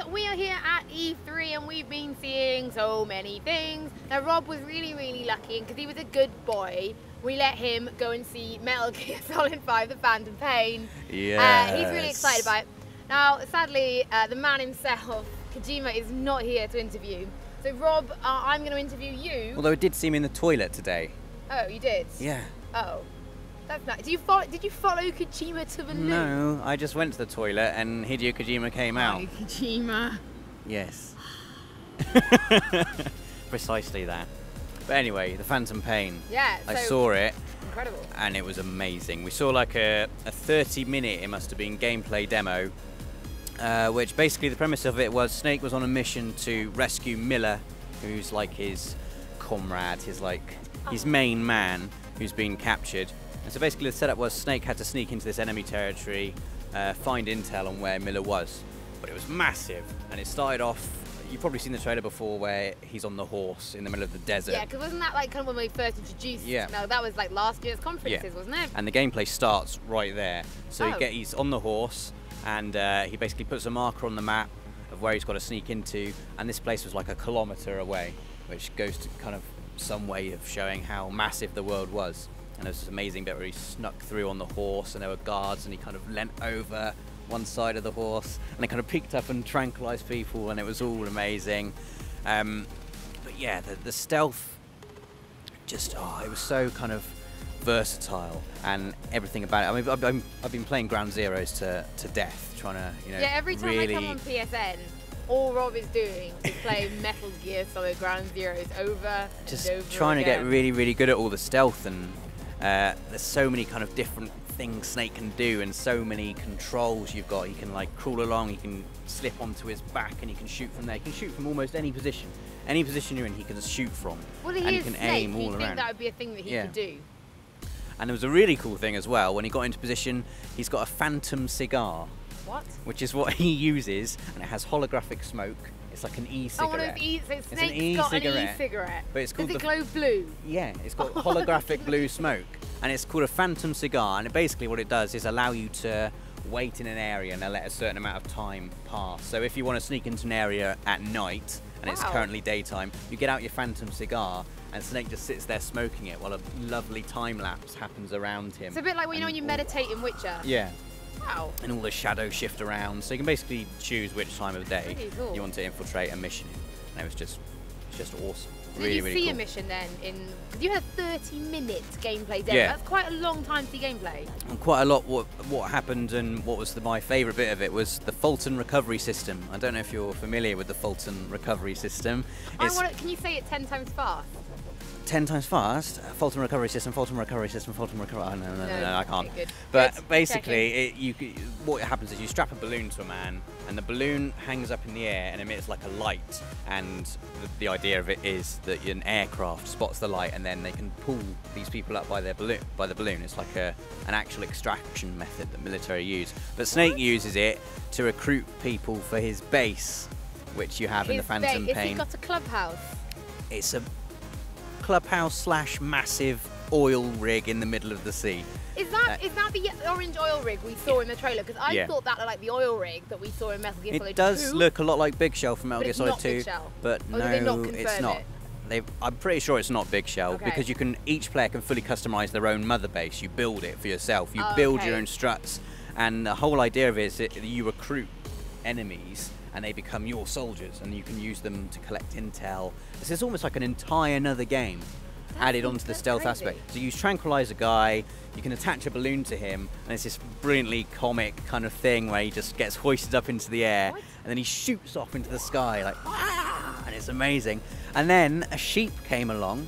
we are here at E3 and we've been seeing so many things. Now Rob was really lucky because he was a good boy. We let him go and see Metal Gear Solid 5, The Phantom Pain. Yeah. He's really excited about it. Now, sadly, the man himself, Kojima, is not here to interview. So Rob, I'm going to interview you. Although I did see him in the toilet today. Oh, you did? Yeah. Oh. That's nice. Did you follow Kojima to the loo? No, I just went to the toilet and Hideo Kojima came out. Kojima. Yes. Precisely that. But anyway, The Phantom Pain. Yeah. I saw it. Incredible. And it was amazing. We saw like a 30-minute, it must have been, gameplay demo, which basically the premise of it was Snake was on a mission to rescue Miller, who's like his comrade, his main man who's been captured. And so basically the setup was Snake had to sneak into this enemy territory, find intel on where Miller was. But it was massive, and it started off, you've probably seen the trailer before where he's on the horse in the middle of the desert. Yeah, because wasn't that like kind of when we first introduced? Yeah. No, that was like last year's conferences, wasn't it? And the gameplay starts right there. So he's on the horse, and he basically puts a marker on the map of where he's got to sneak into, and this place was like a kilometre away, which goes to kind of some way of showing how massive the world was. And there was this amazing bit where he snuck through on the horse and there were guards and he kind of leant over one side of the horse and they kind of peeked up and tranquilized people and it was all amazing. But yeah, the stealth, just, it was so kind of versatile and everything about it. I mean, I've been playing Ground Zeroes to death, trying to, Yeah, every time really... I come on PSN, all Rob is doing is play Metal Gear Solid Ground Zeroes over just and over trying again. to get really good at all the stealth, and there's so many kind of different things Snake can do and so many controls you've got. He can like crawl along, he can slip onto his back and he can shoot from there. He can shoot from almost any position. Any position you're in, he can just shoot from. Well, and he can aim all around. Think that would be a thing that he could do. And there was a really cool thing as well. When he got into position, he's got a phantom cigar. What? Which is what he uses, and it has holographic smoke. It's like an e-cigarette. Oh, one of those so it's Snake's got an e-cigarette. But it's called Does it glow blue? Yeah, it's got holographic blue smoke. And it's called a phantom cigar, and basically what it does is allow you to wait in an area and let a certain amount of time pass. So if you want to sneak into an area at night, and it's currently daytime, you get out your phantom cigar, and Snake just sits there smoking it while a lovely time lapse happens around him. It's a bit like when you meditaate in Witcher. Yeah. Wow. And all the shadows shift around, so you can basically choose which time of day you want to infiltrate a mission in. And it was just awesome. Did you see cool. a mission then? Because you had a 30-minute gameplay demo. Yeah. That's quite a long time to see gameplay. And quite a lot. What happened and what was my favourite bit of it was the Fulton recovery system. I don't know if you're familiar with the Fulton recovery system. Can you say it 10 times fast? 10 times fast, Fulton recovery system, Fulton recovery system, Fulton recovery. Oh, no, I can't. Okay, but basically, what happens is you strap a balloon to a man, and the balloon hangs up in the air and emits like a light. And the idea of it is that an aircraft spots the light, and then they can pull these people up by the balloon. It's like an actual extraction method that military use. But Snake uses it to recruit people for his base, which you have in the Phantom Pain. Has he got a clubhouse? It's a clubhouse / massive oil rig in the middle of the sea. Is that the orange oil rig we saw in the trailer? Because I thought that looked like the oil rig that we saw in Metal Gear Solid 2. It does look a lot like Big Shell from Metal Gear Solid 2, but no, it's not. I'm pretty sure it's not Big Shell because each player can fully customize their own mother base. You build it for yourself. You build your own struts, and the whole idea of it is that you recruit enemies and they become your soldiers, and you can use them to collect intel. This is almost like an entire another game added onto the stealth aspect. So you tranquilize a guy, you can attach a balloon to him, and it's this brilliantly comic kind of thing where he just gets hoisted up into the air, and then he shoots off into the sky like, and it's amazing. And then a sheep came along,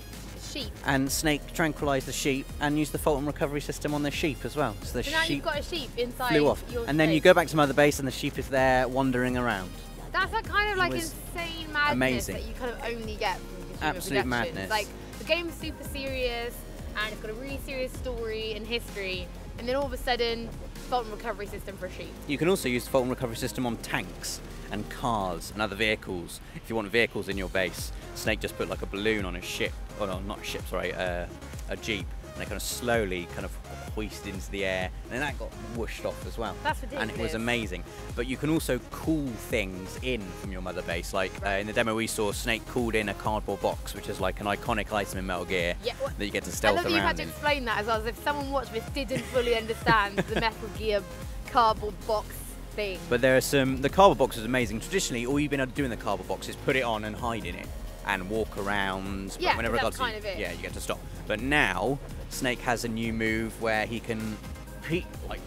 and Snake tranquilized the sheep and used the Fulton recovery system on the sheep as well. So the sheep now you've got a sheep inside flew off, and then you go back to Mother Base and the sheep is there wandering around. That's that kind of like insane madness that you kind of only get from Kojima Absolute Productions. madness. Like the game's super serious and it's got a really serious story and history, and then all of a sudden, Fulton recovery system for a sheep. You can also use the Fulton recovery system on tanks and cars and other vehicles. If you want vehicles in your base, Snake just put like a balloon on a ship, or no, not a ship, sorry, a jeep, and they kind of slowly kind of hoisted into the air, and then that got whooshed off as well. That's ridiculous. And it was amazing. But you can also call things in from your mother base. Like in the demo we saw, Snake called in a cardboard box, which is like an iconic item in Metal Gear that you get to stealth around. I love that you had to explain that as well, as if someone watching this didn't fully understand the Metal Gear cardboard box thing. But there are the cardboard box is amazing. Traditionally, all you've been able to do in the cardboard box is put it on and hide in it and walk around. Yeah, but whenever that's kind of it. Yeah, you get to stop. But now, Snake has a new move where he can like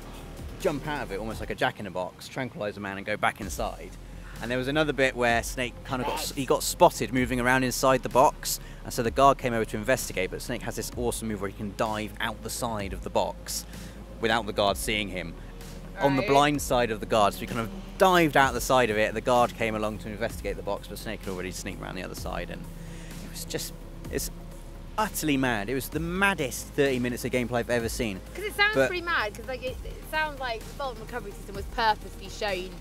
jump out of it almost like a jack-in-a-box, tranquilize a man and go back inside. And there was another bit where Snake kind of got spotted moving around inside the box, and so the guard came over to investigate, but Snake has this awesome move where he can dive out the side of the box without the guard seeing him. On the blind side of the guard, so he kind of dived out the side of it. The guard came along to investigate the box, but Snake had already sneaked around the other side, and it was just, it's utterly mad. It was the maddest 30 minutes of gameplay I've ever seen. Because it sounds pretty mad, because like it sounds like the fault and recovery system was purposely shown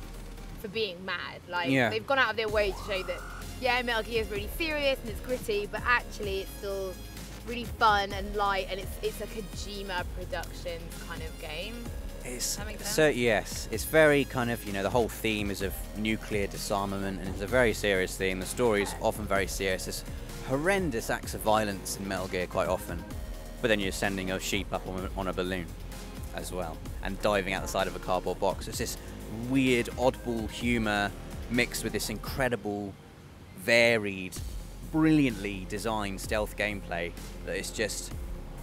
for being mad. Like they've gone out of their way to show that, yeah, Metal Gear is really serious and it's gritty, but actually it's still really fun and light, and it's a Kojima Productions kind of game. Yes, it's very kind of, the whole theme is of nuclear disarmament, and it's a very serious theme. The story is often very serious. There's horrendous acts of violence in Metal Gear quite often, but then you're sending a sheep up on a balloon as well, and diving out the side of a cardboard box. It's this weird, oddball humour mixed with this incredible, varied, brilliantly designed stealth gameplay that it's just,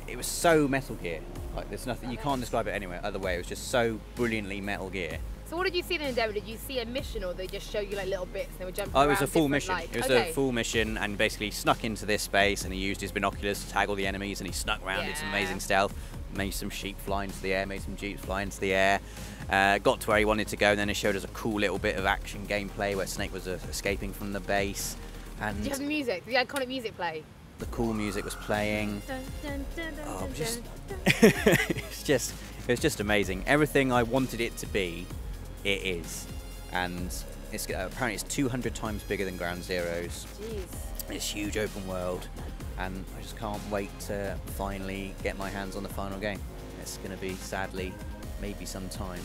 it was so Metal Gear. Like, there's nothing, you can't describe it any other way. It was just so brilliantly Metal Gear. So what did you see in the demo? Did you see a mission, or they just show you like little bits and they were jumping around? Oh, it was a full mission. Lights? It was a full mission, and basically snuck into this space, and he used his binoculars to tag all the enemies, and he snuck around, did some amazing stealth, made some sheep fly into the air, made some jeeps fly into the air, got to where he wanted to go, and then it showed us a cool little bit of action gameplay where Snake was escaping from the base. And did you have the music? Did the iconic music play? The cool music was playing. It's just amazing. Everything I wanted it to be, it is. And it's apparently it's 200 times bigger than Ground Zeroes. Jeez. It's huge open world, and I just can't wait to finally get my hands on the final game. It's going to be, sadly, maybe some time.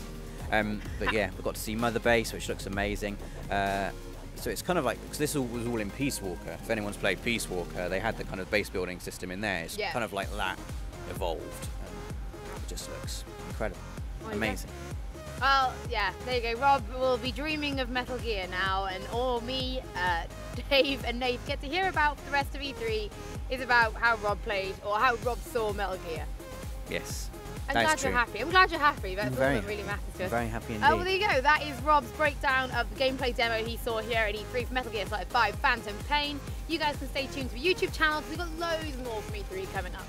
But yeah, we've got to see Mother Base, which looks amazing. So it's kind of like, because this was all in Peace Walker. If anyone's played Peace Walker, they had the kind of base building system in there. It's kind of like that evolved. And it just looks incredible. Amazing. Well, yeah, there you go. Rob will be dreaming of Metal Gear now, and all me, Dave and Nate get to hear about the rest of E3 is about how Rob played, or how Rob saw Metal Gear. Yes. I'm glad you're happy. I'm glad you're happy. That's all that really matters to us. I'm very happy indeed. Oh, well, there you go. That is Rob's breakdown of the gameplay demo he saw here at E3 for Metal Gear Solid 5 Phantom Pain. You guys can stay tuned to the YouTube channel because we've got loads more from E3 coming up.